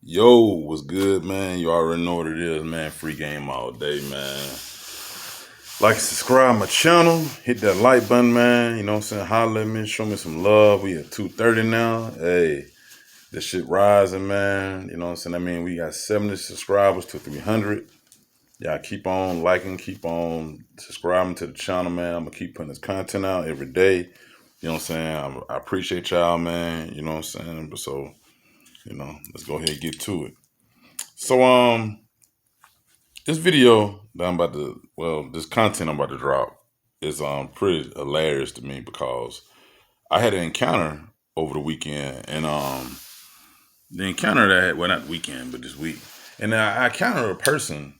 Yo, what's good, man? You already know what it is, man. Free game all day, man. Like, subscribe my channel, hit that like button, man. You know what I'm saying? Holler at me, show me some love. We at 230 now. Hey, this shit rising, man. You know what I'm saying? I mean, we got 70 subscribers to 300. Y'all keep on liking, keep on subscribing to the channel, man. I'm gonna keep putting this content out every day. You know what I'm saying? I appreciate y'all, man. You know what I'm saying? But so, let's go ahead and get to it. So, this video that I'm about to, this content I'm about to drop is pretty hilarious to me because I had an encounter over the weekend, and the encounter that I had, well, not the weekend, but this week, and I encountered a person,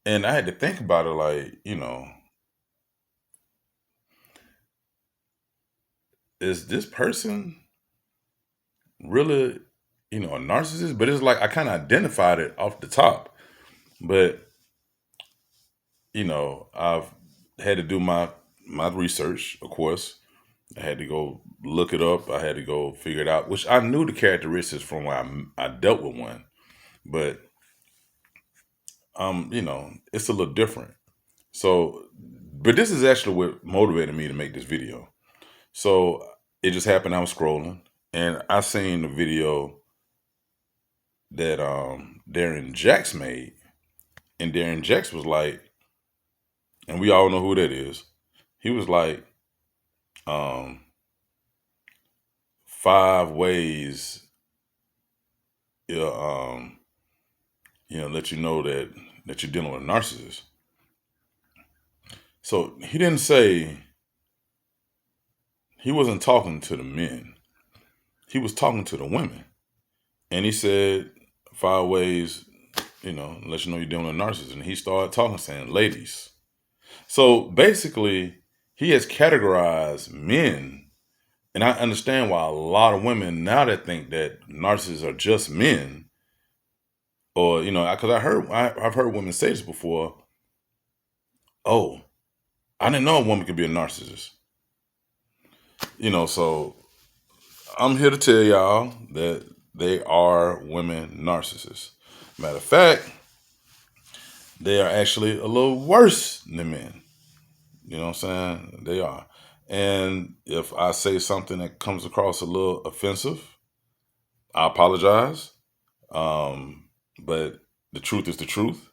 and I had to think about it, like, is this person really, a narcissist? But it's like I kind of identified it off the top, but I've had to do my research, of course. I had to go look it up. I had to go figure it out, which I knew the characteristics from when I dealt with one, but it's a little different. So, but this is actually what motivated me to make this video. So it just happened. I was scrolling and I seen the video that Darren Jacks made, and Darren Jacks was like, and we all know who that is. He was like, um, 5 ways, yeah, let you know that you're dealing with a narcissist. So he didn't say, he wasn't talking to the men. He was talking to the women. And he said 5 ways, let you know you're dealing with a narcissist. And he started talking, saying, ladies. So basically, he has categorized men. And I understand why a lot of women now that think that narcissists are just men, or because I've heard women say this before. Oh, I didn't know a woman could be a narcissist. So I'm here to tell y'all that they are women narcissists. Matter of fact, they are actually a little worse than men. You know what I'm saying? They are. And if I say something that comes across a little offensive, I apologize. But the truth is the truth,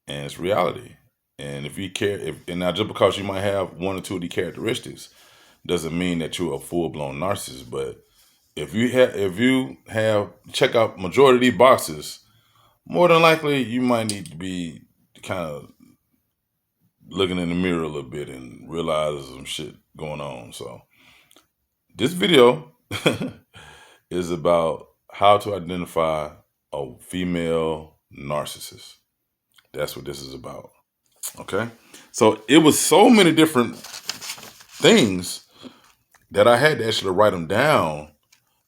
and it's reality. And if you care, and now just because you might have one or two of the characteristics, doesn't mean that you're a full blown narcissist. But if you have check out majority of these boxes, more than likely you might need to be kind of looking in the mirror a little bit and realize some shit going on. So this video is about how to identify a female narcissist. That's what this is about. Okay. So it was so many different things that I had to actually write them down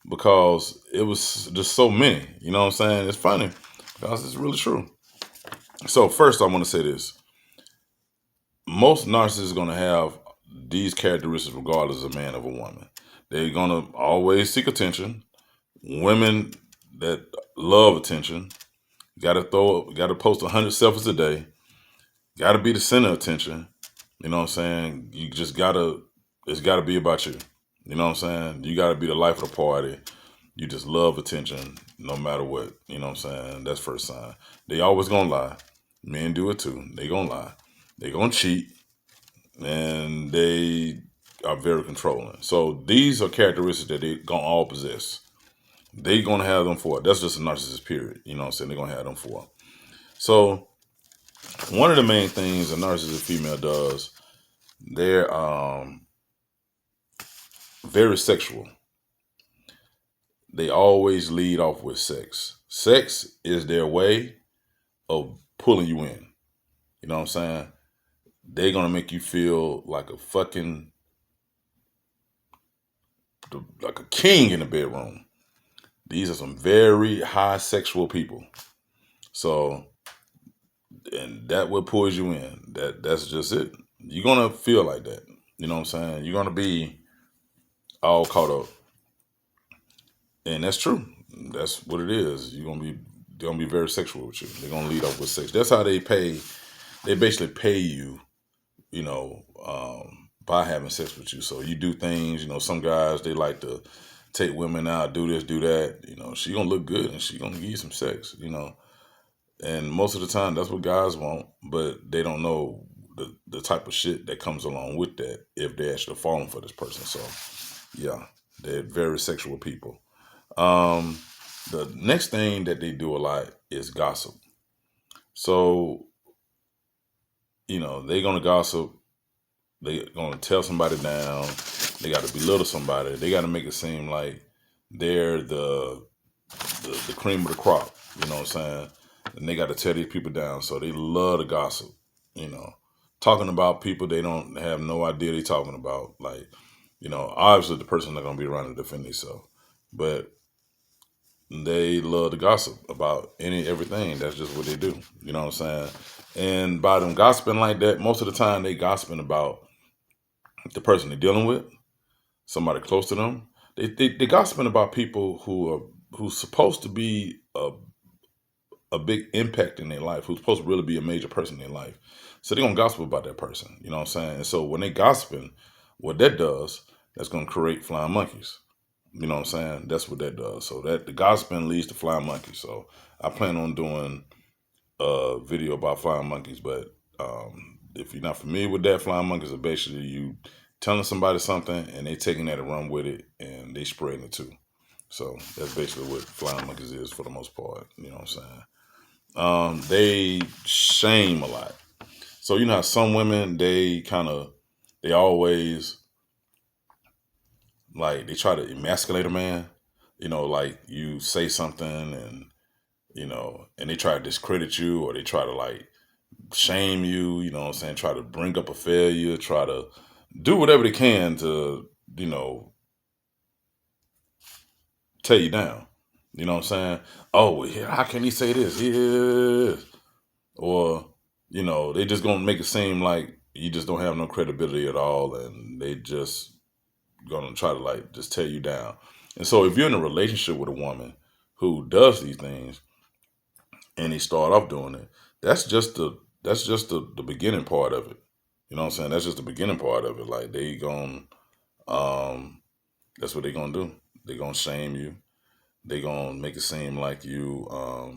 because it was just so many. You know what I'm saying? It's funny because it's really true. So first I want to say this. Most narcissists are going to have these characteristics regardless of a man or a woman. They're going to always seek attention. Women that love attention got to post 100 selfies a day. Got to be the center of attention. You know what I'm saying? It's got to be about you. You know what I'm saying? You got to be the life of the party. You just love attention no matter what. You know what I'm saying? That's first sign. They always going to lie. Men do it too. They going to lie. They going to cheat. And they are very controlling. So these are characteristics that they going to all possess. They going to have them for it. That's just a narcissist, period. You know what I'm saying? They're going to have them for it. So one of the main things a narcissist female does, they're very sexual. They always lead off with sex. Sex is their way of pulling you in. You know what I'm saying? They're going to make you feel like a king in the bedroom. These are some very high sexual people. So, and that what pulls you in. That's just it. You're going to feel like that. You know what I'm saying? You're going to be all caught up. And that's true. That's what it is. They're gonna be very sexual with you. They're gonna lead off with sex. That's how they pay. They basically pay you, by having sex with you. So you do things. Some guys they like to take women out, do this, do that. She gonna look good and she gonna give you some sex. And most of the time that's what guys want, but they don't know the type of shit that comes along with that if they're actually falling for this person. So yeah, they're very sexual people. Um, the next thing that they do a lot is gossip. So, they're gonna gossip, they're gonna tell somebody down, they gotta belittle somebody, they gotta make it seem like they're the cream of the crop, you know what I'm saying? And they gotta tear these people down. So they love to gossip, you know. Talking about people they don't have no idea they talking about. Like, obviously the person not gonna be around to defend themselves. But they love to gossip about everything. That's just what they do. You know what I'm saying? And by them gossiping like that, most of the time they gossiping about the person they're dealing with, somebody close to them. They gossiping about people who's supposed to be a big impact in their life, who's supposed to really be a major person in their life. So they're gonna gossip about that person. You know what I'm saying? And so when they gossiping, what that does, that's gonna create flying monkeys. You know what I'm saying? That's what that does. So that the gossiping leads to flying monkeys. So I plan on doing a video about flying monkeys. But if you're not familiar with that, flying monkeys are basically you telling somebody something and they taking that and run with it and they spreading it too. So that's basically what flying monkeys is for the most part. You know what I'm saying? They shame a lot. So how some women they always like they try to emasculate a man. Like you say something and they try to discredit you or they try to like shame you. You know what I'm saying? Try to bring up a failure. Try to do whatever they can to tear you down. You know what I'm saying? Oh, yeah, how can he say this? Yeah. Or, they just gonna make it seem like you just don't have no credibility at all and they just gonna try to like just tear you down. And so if you're in a relationship with a woman who does these things and they start off doing it, that's just the beginning part of it. You know what I'm saying? That's just the beginning part of it. Like they gonna that's what they gonna do. They gonna shame you. They gonna make it seem like you are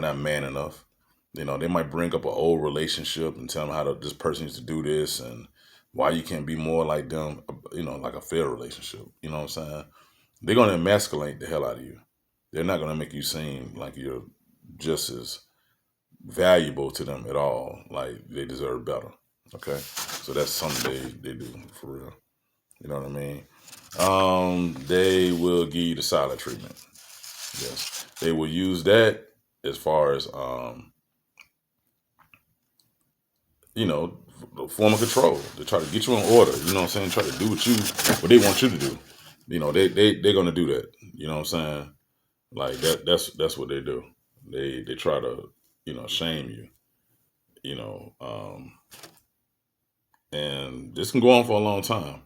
not man enough. They might bring up an old relationship and tell them how this person used to do this and why you can't be more like them. Like a fair relationship. You know what I'm saying? They're gonna emasculate the hell out of you. They're not gonna make you seem like you're just as valuable to them at all. Like they deserve better. Okay, so that's something they do for real. You know what I mean? They will give you the silent treatment. Yes, they will use that as far as the form of control to try to get you in order. You know what I'm saying? Try to do what they want you to do. They're gonna do that. You know what I'm saying? Like that's what they do. They try to shame you. You know, and this can go on for a long time.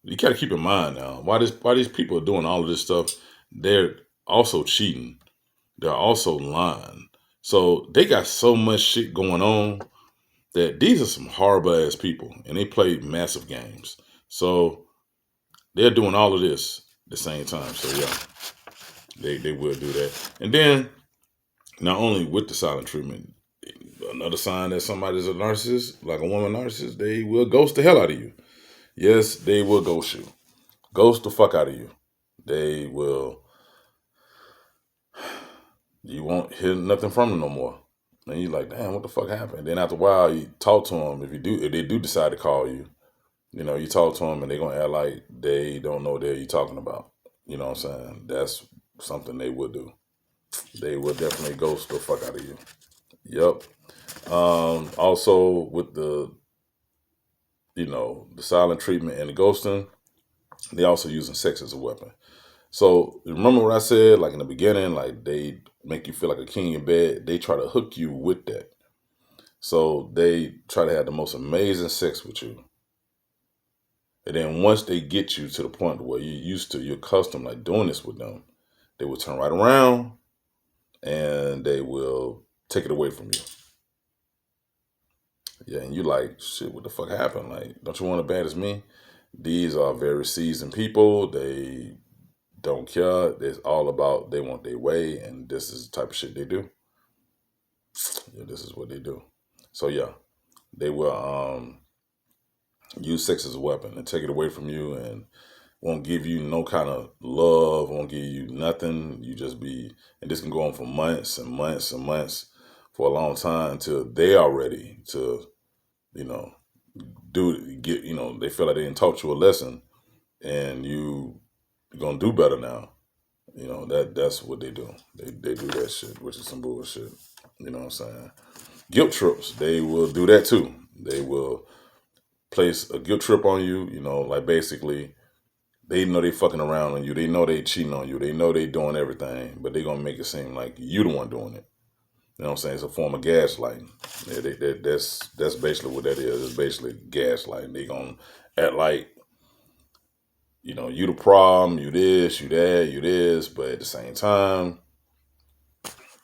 You got to keep in mind now why these people are doing all of this stuff. They're also cheating. They're also lying. So they got so much shit going on that these are some horrible ass people and they play massive games. So they're doing all of this at the same time. So yeah, they will do that. And then not only with the silent treatment, another sign that somebody's a narcissist, like a woman narcissist, they will ghost the hell out of you. Yes, they will ghost you. Ghost the fuck out of you. They will. You won't hear nothing from them no more. And you're like, damn, what the fuck happened? Then after a while, you talk to them. If they do decide to call you, you talk to them and they're gonna act like they don't know what you're talking about. You know what I'm saying? That's something they would do. They will definitely ghost the fuck out of you. Yep. Also with the silent treatment and the ghosting, they also using sex as a weapon. So remember what I said, like in the beginning, like they make you feel like a king in bed. They try to hook you with that. So they try to have the most amazing sex with you. And then once they get you to the point where you're accustomed, like doing this with them, they will turn right around and they will take it away from you. Yeah, and you like, shit, what the fuck happened? Like, don't you want as bad as me? These are very seasoned people. They don't care. It's all about they want their way, and this is the type of shit they do. Yeah, this is what they do. So yeah, they will use sex as a weapon and take it away from you and won't give you no kind of love, won't give you nothing. You just be, and this can go on for months and months and months for a long time until they are ready to, you know, they feel like they didn't taught you a lesson and you're gonna do better now. You know, that's what they do. They do that shit, which is some bullshit. You know what I'm saying? Guilt trips, they will do that too. They will place a guilt trip on you, you know, like basically they know they fucking around on you. They know they cheating on you. They know they doing everything, but they gonna make it seem like you the one doing it. You know what I'm saying? It's a form of gaslighting. Yeah, that's basically what that is. It's basically gaslighting. They gonna act like, you know, you the problem, you this, you that, you this, but at the same time,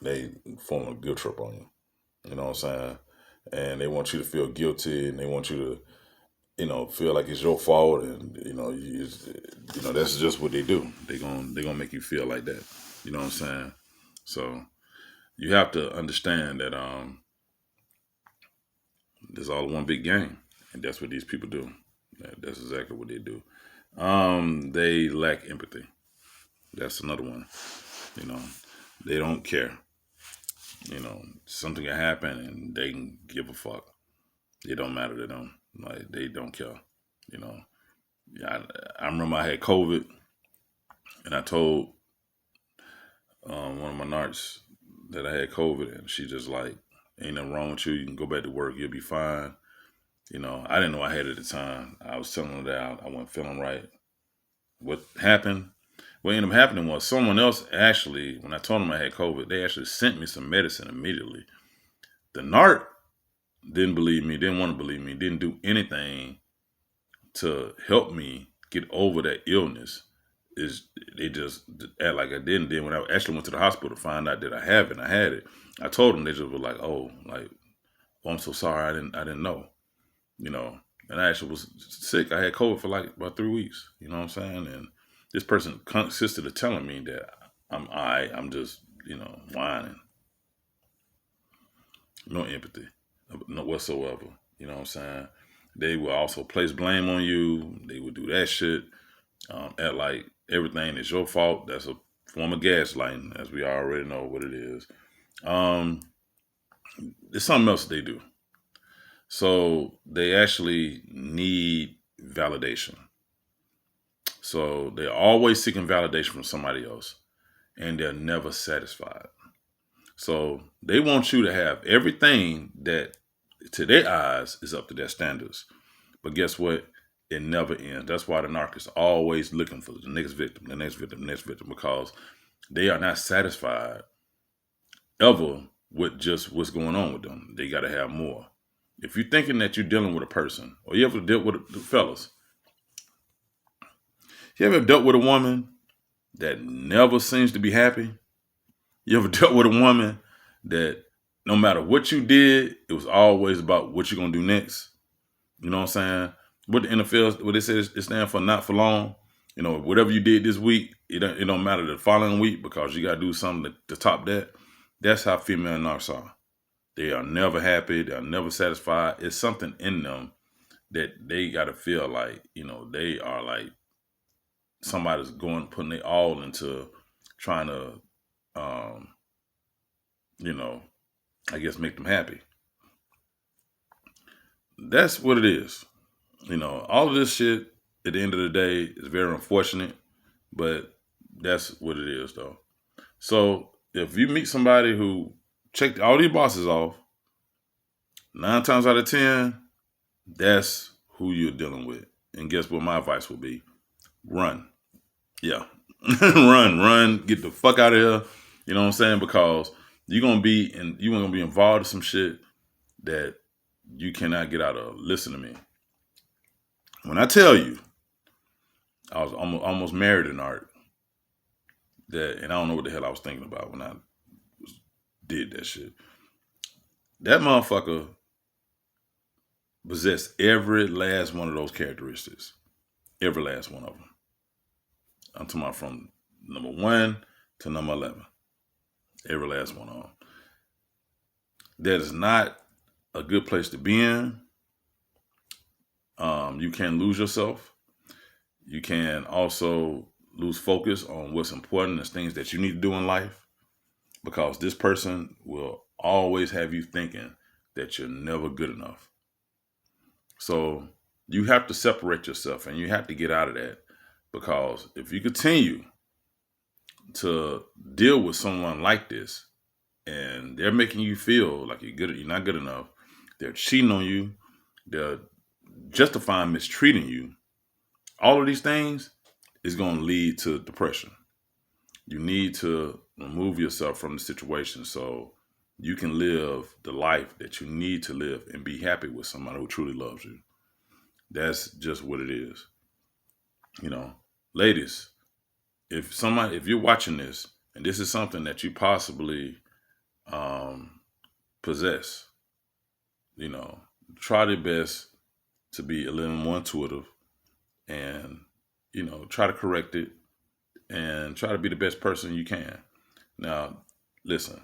they form a guilt trip on you. You know what I'm saying? And they want you to feel guilty, and they want you to, you know, feel like it's your fault, and you know, that's just what they do. They gonna make you feel like that. You know what I'm saying? So you have to understand that there's all one big game, and that's what these people do. That's exactly what they do. They lack empathy. That's another one. You know, they don't care. You know, something can happen and they can give a fuck. It don't matter to them. Like, they don't care. You know, yeah, I remember I had COVID, and I told one of my narcs that I had COVID, and she just like, ain't nothing wrong with you. You can go back to work. You'll be fine. You know, I didn't know I had it at the time. I was telling her that I wasn't feeling right. What happened? What ended up happening was someone else actually, when I told them I had COVID, they actually sent me some medicine immediately. The narc didn't believe me, didn't want to believe me, didn't do anything to help me get over that illness. They just act like I didn't. Then when I actually went to the hospital to find out that I have it, and I had it, I told them. They just were like, "Oh, I'm so sorry. I didn't know." You know, and I actually was sick. I had COVID for like about 3 weeks. You know what I'm saying? And this person consisted of telling me that I'm all right. I'm just, you know, whining. No empathy, no whatsoever. You know what I'm saying? They will also place blame on you. They would do that shit. Act like everything is your fault. That's a form of gaslighting, as we already know what it is. There's something else they do. So they actually need validation. So they're always seeking validation from somebody else, and they're never satisfied. So they want you to have everything that, to their eyes, is up to their standards. But guess what? It never ends. That's why the narc is always looking for the next victim, the next victim, the next victim, because they are not satisfied ever with just what's going on with them. They got to have more. If you're thinking that you're dealing with a person, or you ever dealt with the fellas, you ever dealt with a woman that never seems to be happy? You ever dealt with a woman that no matter what you did, it was always about what you're going to do next? You know what I'm saying? What the NFL, what they say, it stands for not for long. You know, whatever you did this week, it don't matter the following week, because you got to do something to top that. That's how female narcs are. They are never happy. They are never satisfied. It's something in them that they got to feel like, you know, they are like somebody's putting their all into trying to, you know, I guess make them happy. That's what it is. You know, all of this shit at the end of the day is very unfortunate, but that's what it is, though. So if you meet somebody who checked all these boxes off, 9 times out of 10, that's who you're dealing with. And guess what my advice will be? Run. Yeah. Run. Get the fuck out of here. You know what I'm saying? Because you're going to be involved in some shit that you cannot get out of. Listen to me. When I tell you, I was almost married an art. that, and I don't know what the hell I was thinking about when I did that shit. That motherfucker possessed every last one of those characteristics. Every last one of them. I'm talking about from number 1 to number 11. Every last one of them. That is not a good place to be in. You can lose yourself. You can also lose focus on what's important as things that you need to do in life, because this person will always have you thinking that you're never good enough. So you have to separate yourself and you have to get out of that, because if you continue to deal with someone like this and they're making you feel like you're not good enough, they're cheating on you, they're justifying mistreating you, all of these things is going to lead to depression. You need to remove yourself from the situation so you can live the life that you need to live and be happy with somebody who truly loves you. That's just what it is. Ladies, if you're watching this and this is something that you possibly possess, try your best to be a little more intuitive and, try to correct it and try to be the best person you can. Now, listen,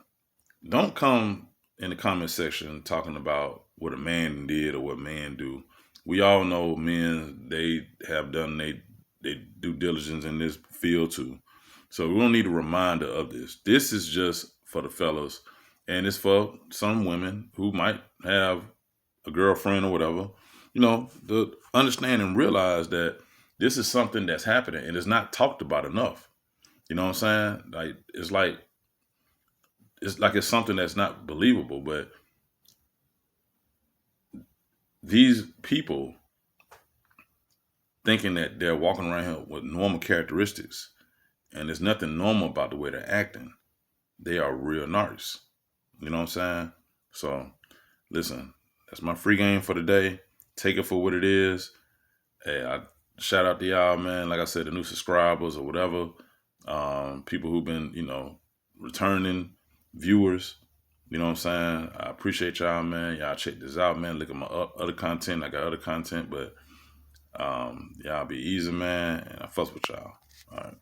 don't come in the comment section talking about what a man did or what men do. We all know men, they have done they due diligence in this field too. So we don't need a reminder of this. This is just for the fellas, and it's for some women who might have a girlfriend or whatever, to understand and realize that this is something that's happening and it's not talked about enough. You know what I'm saying? It's something that's not believable, but these people thinking that they're walking around here with normal characteristics and there's nothing normal about the way they're acting. They are real narcissists. You know what I'm saying? So listen, that's my free game for today. Take it for what it is. Hey, I shout out to y'all, man. Like I said, the new subscribers or whatever. People who've been, returning viewers. You know what I'm saying? I appreciate y'all, man. Y'all check this out, man. Look at my other content. I got other content, but y'all be easy, man. And I fuss with y'all. All right.